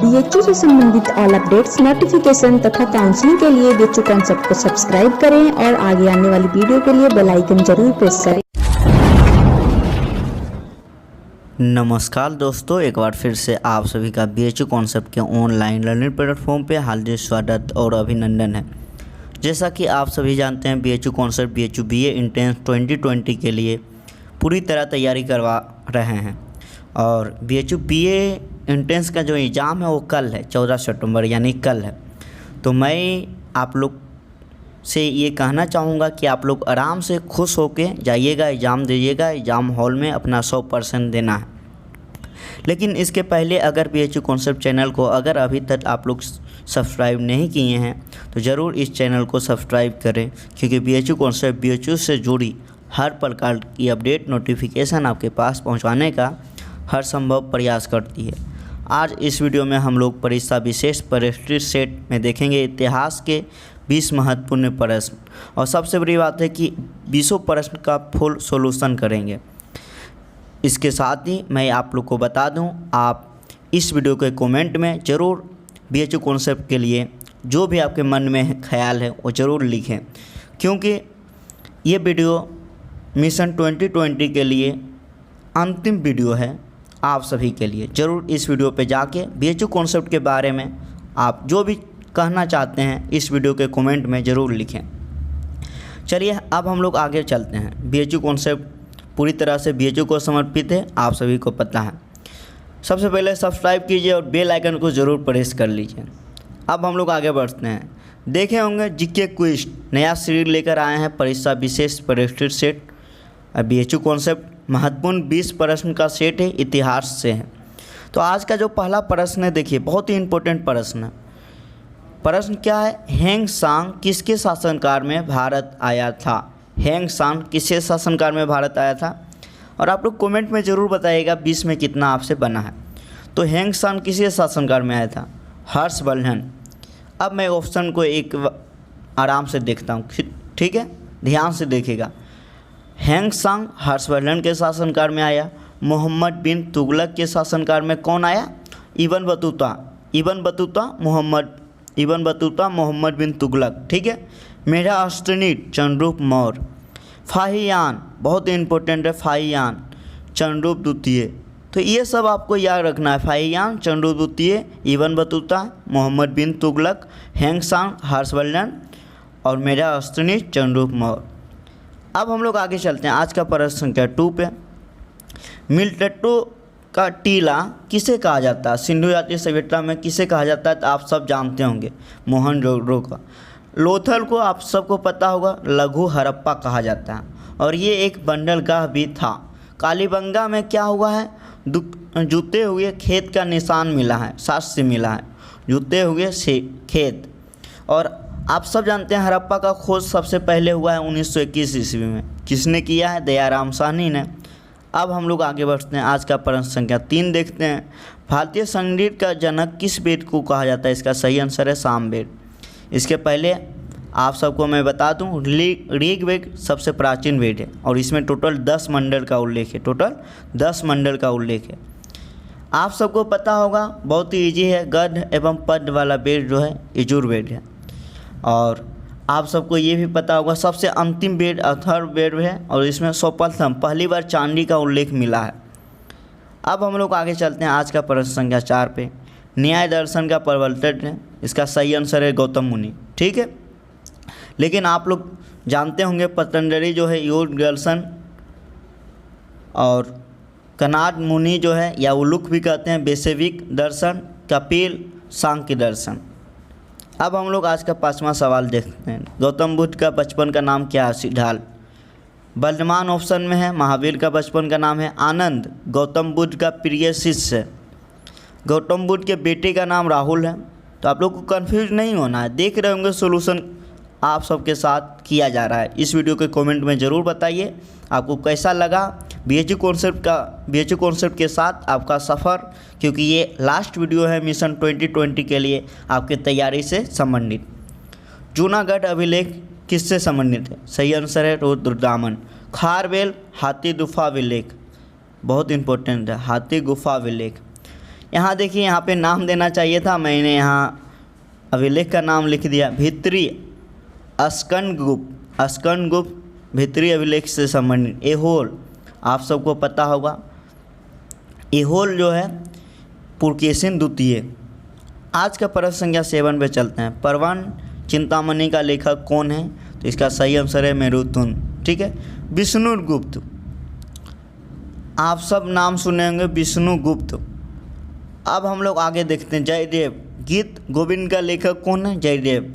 BHU से संबंधित all updates, notification तथा काउंसलिंग के लिए बीएचयू कॉन्सेप्ट को सब्सक्राइब करें और आगे आने वाली वीडियो के लिए बेल आइकन जरूर प्रेस करें। नमस्कार दोस्तों, एक बार फिर से आप सभी का बीएचयू कॉन्सेप्ट के ऑनलाइन लर्निंग प्लेटफॉर्म पे हार्दिक स्वागत और अभिनंदन है। जैसा कि आप सभी जानते हैं, BHU concept BHU BA entrance 2020 के लिए पूरी तरह तैयारी करवा रहे हैं और बीएचयू बीए इंट्रेंस का जो एग्ज़ाम है वो कल है, 14 सितंबर यानी कल है। तो मैं आप लोग से ये कहना चाहूँगा कि आप लोग आराम से खुश होके जाइएगा, एग्ज़ाम दीजिएगा। एग्ज़ाम हॉल में अपना 100% देना है। लेकिन इसके पहले अगर बीएचयू कॉन्सेप्ट चैनल को अगर अभी तक आप लोग सब्सक्राइब नहीं किए हैं तो ज़रूर इस चैनल को सब्सक्राइब करें, क्योंकि बीएचयू कॉन्सेप्ट बीएचयू से जुड़ी हर प्रकार की अपडेट नोटिफिकेशन आपके पास पहुंचाने का हर संभव प्रयास करती है। आज इस वीडियो में हम लोग परीक्षा विशेष परिशिष्ट सेट में देखेंगे इतिहास के 20 महत्वपूर्ण प्रश्न, और सबसे बड़ी बात है कि 20 प्रश्न का फुल सॉल्यूशन करेंगे। इसके साथ ही मैं आप लोग को बता दूं, आप इस वीडियो के कमेंट में ज़रूर बीएचयू कॉन्सेप्ट के लिए जो भी आपके मन में ख्याल है वो ज़रूर लिखें, क्योंकि ये वीडियो मिशन 2020 के लिए अंतिम वीडियो है आप सभी के लिए। ज़रूर इस वीडियो पे जाके बीएचयू कॉन्सेप्ट के बारे में आप जो भी कहना चाहते हैं इस वीडियो के कमेंट में ज़रूर लिखें। चलिए अब हम लोग आगे चलते हैं। बीएचयू कॉन्सेप्ट पूरी तरह से बीएचयू को समर्पित है, आप सभी को पता है। सबसे पहले सब्सक्राइब कीजिए और बेल आइकन को ज़रूर प्रेस कर लीजिए। अब हम लोग आगे बढ़ते हैं। देखे होंगे जीके क्विज नया सीरीज लेकर आए हैं, परीक्षा विशेष परिशिष्ट सेट। बीएचयू कॉन्सेप्ट महत्वपूर्ण 20 प्रश्न का सेट है, इतिहास से है। तो आज का जो पहला प्रश्न है, देखिए बहुत ही इम्पोर्टेंट प्रश्न है। प्रश्न क्या है? हैंग सांग किसके शासनकाल में भारत आया था? हैंग सांग किसके शासनकाल में भारत आया था? और आप लोग कमेंट में ज़रूर बताइएगा 20 में कितना आपसे बना है। तो हैंग सांग किसके शासनकाल में आया था? हर्षवर्धन। अब मैं ऑप्शन को एक आराम से देखता हूँ, ठीक है, ध्यान से देखिएगा। हैंग सांग हर्षवर्धन के शासनकाल में आया। मोहम्मद बिन तुगलक के शासनकाल में कौन आया? इब्न बतूता मोहम्मद बिन तुगलक, ठीक है। मेरास्थनीद चंद्रगुप्त मौर्य। फाहियान बहुत इंपॉर्टेंट है, फाहियान चंद्रगुप्त द्वितीय। तो ये सब आपको याद रखना है। फाहियान चंद्रगुप्त द्वितीय, इब्न बतूता मोहम्मद बिन तुगलक, हैंग सांग हर्षवर्धन और मेरास्थनीद चंद्रगुप्त मौर्य। अब हम लोग आगे चलते हैं। आज का प्रश्न संख्या 2 पे। मिल्टट्टू का टीला किसे कहा जाता है? सिंधु घाटी सभ्यता में किसे कहा जाता है? तो आप सब जानते होंगे, मोहनजोदड़ो का। लोथल को आप सबको पता होगा, लघु हड़प्पा कहा जाता है, और ये एक बंदरगाह भी था। कालीबंगा में क्या हुआ है? जूते हुए खेत का निशान मिला है, साक्ष्य मिला है, जूते हुए खेत। और आप सब जानते हैं हड़प्पा का खोज सबसे पहले हुआ है 1921 ईस्वी में। किसने किया है? दयाराम साहनी ने। अब हम लोग आगे बढ़ते हैं। आज का प्रश्न संख्या 3 देखते हैं। भारतीय संगीत का जनक किस वेद को कहा जाता है? इसका सही आंसर है सामवेद। इसके पहले आप सबको मैं बता दूं, ऋग्वेद सबसे प्राचीन वेद है और इसमें टोटल 10 मंडल का उल्लेख है। टोटल 10 मंडल का उल्लेख है। आप सबको पता होगा, बहुत ही ईजी है, गद्य एवं पद्य वाला वेद जो है यजुर्वेद है। और आप सबको ये भी पता होगा सबसे अंतिम वेद अथर्ववेद है और इसमें सर्वप्रथम पहली बार चांदी का उल्लेख मिला है। अब हम लोग आगे चलते हैं। आज का प्रश्न संख्या 4 पे। न्याय दर्शन का प्रवर्तक है, इसका सही आंसर है गौतम मुनि, ठीक है। लेकिन आप लोग जानते होंगे पतंजलि जो है योग दर्शन, और कनाद मुनि जो है या उलूक भी कहते हैं वैशेविक दर्शन, कपिल सांख्य दर्शन। अब हम लोग आज का 5वां सवाल देखते हैं। गौतम बुद्ध का बचपन का नाम क्या है? सिद्धार्थ। वर्तमान ऑप्शन में है। महावीर का बचपन का नाम है आनंद। गौतम बुद्ध का प्रिय शिष्य। गौतम बुद्ध के बेटे का नाम राहुल है। तो आप लोग को कंफ्यूज नहीं होना है, देख रहे होंगे सोल्यूशन आप सबके साथ किया जा रहा है। इस वीडियो के कमेंट में ज़रूर बताइए आपको कैसा लगा बीएचयू कॉन्सेप्ट के साथ आपका सफ़र, क्योंकि ये लास्ट वीडियो है मिशन 2020 के लिए आपके तैयारी से संबंधित। जूनागढ़ अभिलेख किससे संबंधित है? सही आंसर है रुद्रदामन। खारवेल हाथी गुफा अभिलेख, बहुत इंपॉर्टेंट है, हाथी गुफा अभिलेख। यहाँ देखिए, यहाँ पे नाम देना चाहिए था, मैंने यहाँ अभिलेख का नाम लिख दिया। भित्री अस्कंदगुप्त भित्री अभिलेख से संबंधित। एहोल आप सबको पता होगा, एहोल जो है पुलकेशिन द्वितीय। आज का प्रश्न संख्या 7 पे चलते हैं। परवन चिंतामणि का लेखक कौन है? तो इसका सही आंसर है मेरुदंड। ठीक है, विष्णुगुप्त, आप सब नाम सुने होंगे विष्णुगुप्त। अब हम लोग आगे देखते हैं। जयदेव, गीत गोविंद का लेखक कौन है? जयदेव।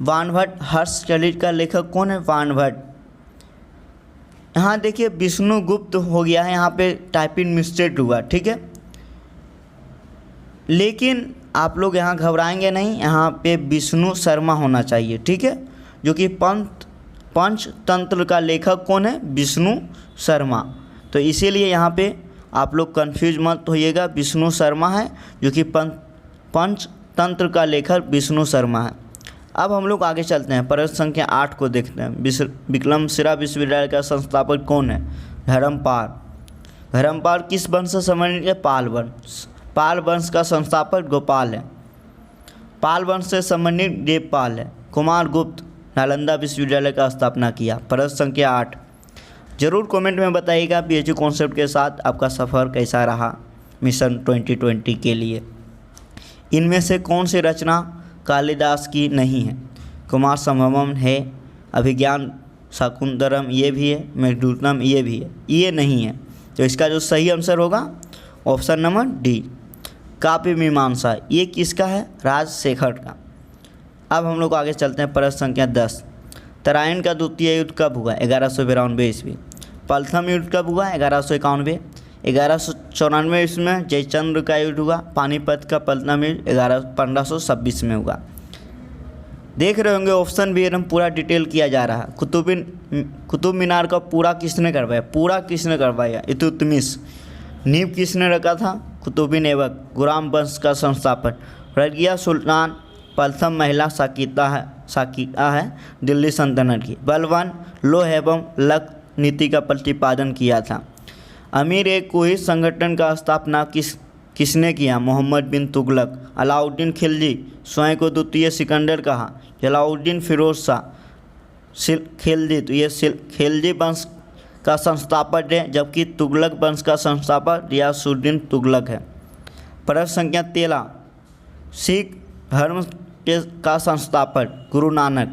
बाणभट्ट, हर्षचरित का लेखक कौन है? बाणभट्ट। यहाँ देखिए विष्णुगुप्त हो गया है, यहाँ पे टाइपिंग मिस्टेक हुआ। ठीक है, लेकिन आप लोग यहाँ घबराएंगे नहीं, यहाँ पे विष्णु शर्मा होना चाहिए। ठीक है, जो कि पंचतंत्र का लेखक कौन है? विष्णु शर्मा। तो इसीलिए यहाँ पे आप लोग कंफ्यूज मत होइएगा, विष्णु शर्मा है, जो कि पंचतंत्र का लेखक विष्णु शर्मा है। अब हम लोग आगे चलते हैं, प्रश्न संख्या 8 को देखते हैं। विक्रमशिला विश्वविद्यालय का संस्थापक कौन है? धर्मपाल किस वंश से संबंधित है? पाल वंश। पाल वंश का संस्थापक गोपाल है। पाल वंश से संबंधित देवपाल है। कुमार गुप्त नालंदा विश्वविद्यालय का स्थापना किया। प्रश्न संख्या 8, जरूर कमेंट में बताइएगा पीएचयू कॉन्सेप्ट के साथ आपका सफ़र कैसा रहा मिशन 2020 के लिए। इनमें से कौन सी रचना कालिदास की नहीं है? कुमार संभवम है, अभिज्ञान शाकुंतलम ये भी है, मेघदूतम ये भी है, ये नहीं है। तो इसका जो सही आंसर होगा ऑप्शन नंबर डी, काव्य मीमांसा। ये किसका है? राजशेखर का। अब हम लोग आगे चलते हैं, प्रश्न संख्या 10, तराइन का द्वितीय युद्ध कब हुआ? 1192 ईस्वी। प्रथम युद्ध कब हुआ? 1191। 1194 ईस्वी में जयचंद्र का युद्ध हुआ। पानीपत का प्रथम युद्ध 1526 में हुआ। देख रहे होंगे ऑप्शन भी एकदम पूरा डिटेल किया जा रहा है। कुतुब मीनार का पूरा किसने करवाया? पूरा किसने करवाया? इल्तुतमिश। नींव किसने रखा था? कुतुबुद्दीन ऐबक, गुलाम वंश का संस्थापक। रज़िया सुल्तान प्रथम महिला साकिता है दिल्ली सल्तनत की। बलवान लोह एवं लक नीति का प्रतिपादन किया था। अमीर-ए-कुवैत संगठन का स्थापना किसने किया? मोहम्मद बिन तुगलक। अलाउद्दीन खिलजी स्वयं को द्वितीय सिकंदर कहा। जलालुद्दीन फिरोज शाह खिलजी, तो ये खिलजी वंश का संस्थापक है, जबकि तुगलक वंश का संस्थापक रियासुद्दीन तुगलक है। प्रश्न संख्या 13, सिख धर्म का संस्थापक गुरु नानक।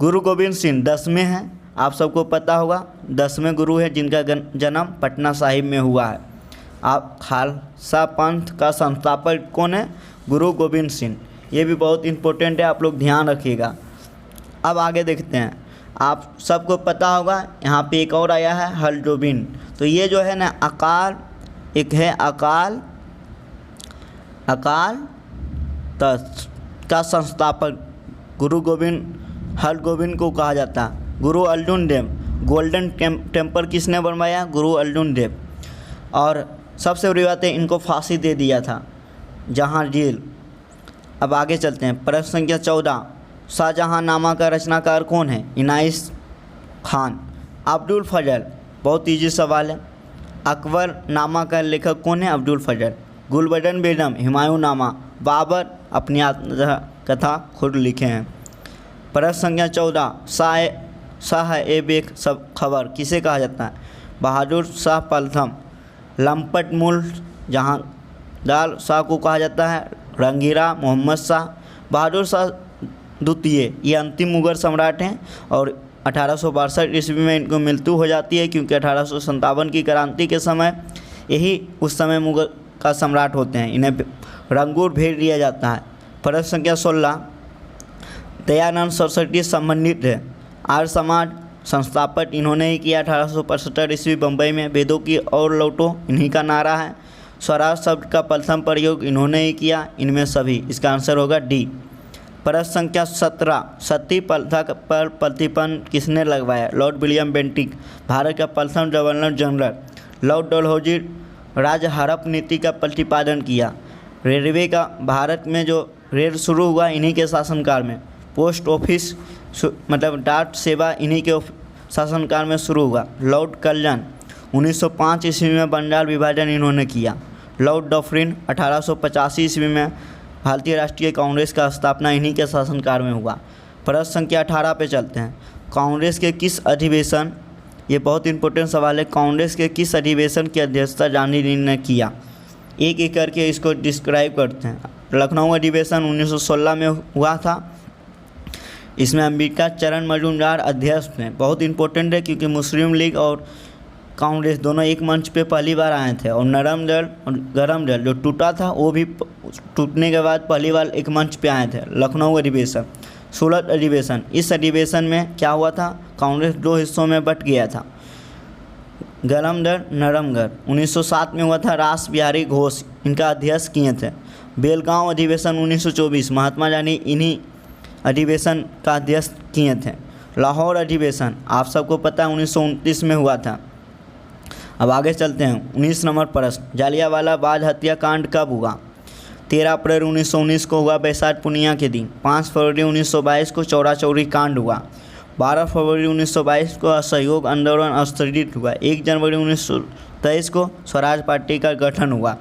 गुरु गोविंद सिंह 10वें हैं, आप सबको पता होगा 10वें गुरु है जिनका जन्म पटना साहिब में हुआ है। आप खालसा पंथ का संस्थापक कौन है? गुरु गोविंद सिंह। ये भी बहुत इम्पोर्टेंट है, आप लोग ध्यान रखिएगा। अब आगे देखते हैं, आप सबको पता होगा यहाँ पे एक और आया है हरगोबिंद। तो ये जो है ना अकाल, एक है अकाल तख्त का संस्थापक गुरु गोविंद हरगोबिंद को कहा जाता है। गुरु अर्जुन देव, गोल्डन टेम्पल किसने बनवाया? गुरु अर्जुन देव। और सबसे बड़ी बात है, इनको फांसी दे दिया था जहांगीर। अब आगे चलते हैं, प्रश्न संख्या 14, शाहजहांनामा का रचनाकार कौन है? इनायत खान। अब्दुल फजल, बहुत ईजी सवाल है। अकबर नामा का लेखक कौन है? अब्दुल फजल। गुलबदन बेगम, हुमायूं नामा। बाबर अपनी आत्मकथा खुद लिखे हैं। प्रश्न संख्या 14, साहिब सब खबर किसे कहा जाता है? बहादुर शाह प्रथम। लंपट मुल्क जहांदार शाह को कहा जाता है। रंगीरा मोहम्मद शाह। बहादुर शाह द्वितीय ये अंतिम मुगल सम्राट हैं और 1862 ईस्वी में इनको मृत्यु हो जाती है, क्योंकि 1857 की क्रांति के समय यही उस समय मुगल का सम्राट होते हैं। इन्हें रंगूर भेज दिया जाता है। प्रश्न संख्या 16, दयानंद सरस्वती संबंधित है। आर्य समाज संस्थापक इन्होंने ही किया 1875 ईस्वी बम्बई में। वेदों की और लौटो इन्हीं का नारा है। स्वराज शब्द का प्रथम प्रयोग इन्होंने ही किया। इनमें सभी, इसका आंसर होगा डी। प्रश्न संख्या 17, सती प्रथा पर प्रतिबंध किसने लगवाया? Lord William Bentinck. भारत का प्रथम गवर्नर जनरल लॉर्ड डलहौजी राज्य हड़प नीति का प्रतिपादन किया। रेलवे का भारत में जो रेल शुरू हुआ इन्हीं के शासनकाल में। पोस्ट ऑफिस मतलब डाक सेवा इन्हीं के शासनकाल में शुरू हुआ। लॉर्ड कल्याण 1905 ईस्वी में बंगाल विभाजन इन्होंने किया। लॉर्ड डफरिन 1885 ईस्वी में भारतीय राष्ट्रीय कांग्रेस का स्थापना इन्हीं के शासनकाल में हुआ। प्रश्न संख्या 18 पे चलते हैं। कांग्रेस के किस अधिवेशन, ये बहुत इंपॉर्टेंट सवाल है, कांग्रेस के किस अधिवेशन की अध्यक्षता गांधी ने किया? एक एक करके इसको डिस्क्राइब करते हैं। लखनऊ अधिवेशन 1916 में हुआ था। इसमें अंबिका चरण मजूमदार अध्यक्ष थे। बहुत इंपॉर्टेंट है क्योंकि मुस्लिम लीग और कांग्रेस दोनों एक मंच पे पहली बार आए थे। और नरम दल और गरम दल जो टूटा था वो भी टूटने के बाद पहली बार एक मंच पे आए थे। लखनऊ अधिवेशन। सूरत अधिवेशन, इस अधिवेशन में क्या हुआ था? कांग्रेस दो हिस्सों में बट गया था, गरम दल नरम दल। 1907 में हुआ था। रास बिहारी घोष इनका अध्यक्ष किए थे। बेलगांव अधिवेशन 1924, महात्मा गांधी इन्हीं अधिवेशन का अध्यक्ष किए थे। लाहौर अधिवेशन आप सबको पता है 1929 में हुआ था। अब आगे चलते हैं। 19 नंबर प्रश्न, जालियांवाला बाग हत्याकांड कब हुआ? 13 अप्रैल 1919 को हुआ, बैसाख पूर्णिमा के दिन। 5 फरवरी 1922 को चौरा चौरी कांड हुआ। 12 फरवरी 1922 को असहयोग आंदोलन स्थगित हुआ। 1 जनवरी 1923 को स्वराज पार्टी का गठन हुआ।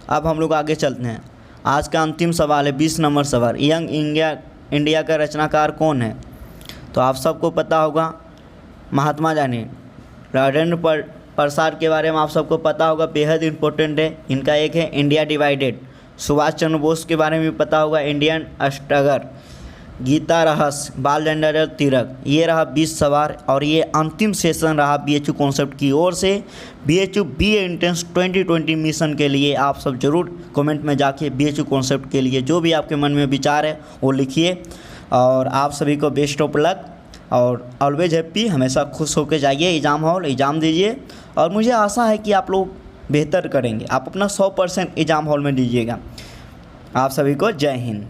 अब हम लोग आगे चलते हैं। आज का अंतिम सवाल है 20 नंबर सवाल। यंग इंडिया का रचनाकार कौन है? तो आप सबको पता होगा महात्मा गांधी। राजेंद्र प्रसाद के बारे में आप सबको पता होगा, बेहद इंपॉर्टेंट है। इनका एक है इंडिया डिवाइडेड। सुभाष चंद्र बोस के बारे में भी पता होगा, इंडियन स्ट्रगल। गीता रहस्य, बाल गंगाधर तिलक। ये रहा 20 सवाल और ये अंतिम सेशन रहा BHU कॉन्सेप्ट की ओर से। BHU BA एंट्रेंस 2020 मिशन के लिए आप सब जरूर कमेंट में जाके BHU कॉन्सेप्ट के लिए जो भी आपके मन में विचार है वो लिखिए। और आप सभी को बेस्ट ऑफ लक और ऑलवेज हैप्पी, हमेशा खुश होकर जाइए एग्ज़ाम हॉल, एग्ज़ाम दीजिए। और मुझे आशा है कि आप लोग बेहतर करेंगे। आप अपना 100% एग्ज़ाम हॉल में दीजिएगा। आप सभी को जय हिंद।